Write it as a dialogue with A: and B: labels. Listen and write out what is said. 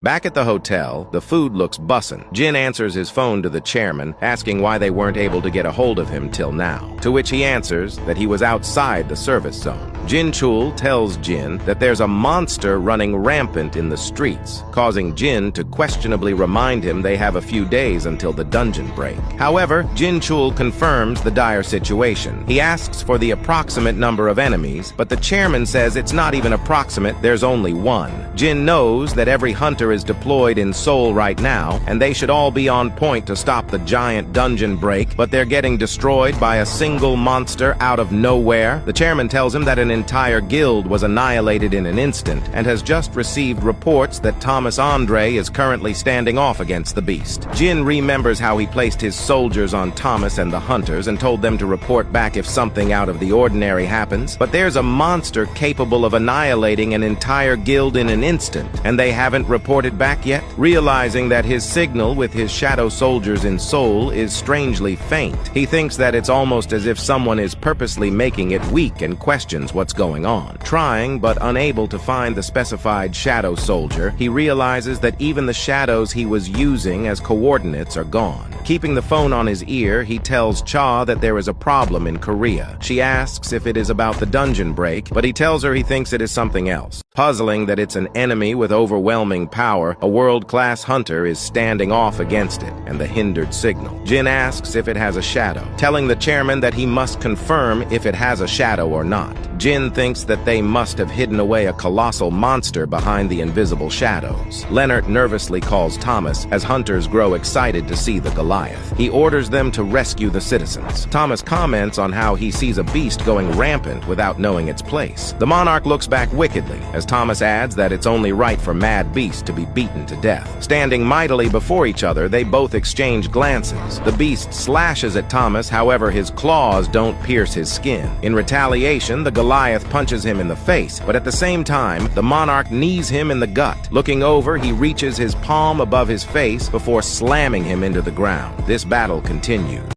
A: Back at the hotel, the food looks bussin'. Jin answers his phone to the chairman, asking why they weren't able to get a hold of him till now, to which he answers that he was outside the service zone. Jin-chul tells Jin that there's a monster running rampant in the streets, causing Jin to questionably remind him they have a few days until the dungeon break. However, Jin-chul confirms the dire situation. He asks for the approximate number of enemies, but the chairman says it's not even approximate, there's only one. Jin knows that every hunter is deployed in Seoul right now, and they should all be on point to stop the giant dungeon break, but they're getting destroyed by a single monster out of nowhere. The chairman tells him that an entire guild was annihilated in an instant, and has just received reports that Thomas Andre is currently standing off against the beast. Jin remembers how he placed his soldiers on Thomas and the hunters and told them to report back if something out of the ordinary happens, but there's a monster capable of annihilating an entire guild in an instant, and they haven't reported back yet. Realizing that his signal with his shadow soldiers in Seoul is strangely faint, he thinks that it's almost as if someone is purposely making it weak and questions what's going on. Trying but unable to find the specified shadow soldier, he realizes that even the shadows he was using as coordinates are gone. Keeping the phone on his ear, he tells Cha that there is a problem in Korea. She asks if it is about the dungeon break, but he tells her he thinks it is something else. Puzzling that it's an enemy with overwhelming power, a world-class hunter is standing off against it, and the hindered signal. Jin asks if it has a shadow, telling the chairman that he must confirm if it has a shadow or not. Jin thinks that they must have hidden away a colossal monster behind the invisible shadows. Leonard nervously calls Thomas as hunters grow excited to see the Goliath. He orders them to rescue the citizens. Thomas comments on how he sees a beast going rampant without knowing its place. The Monarch looks back wickedly, as Thomas adds that it's only right for mad beasts to be beaten to death. Standing mightily before each other, they both exchange glances. The beast slashes at Thomas, however his claws don't pierce his skin. In retaliation, the Goliath punches him in the face, but at the same time, the Monarch knees him in the gut. Looking over, he reaches his palm above his face before slamming him into the ground. This battle continues.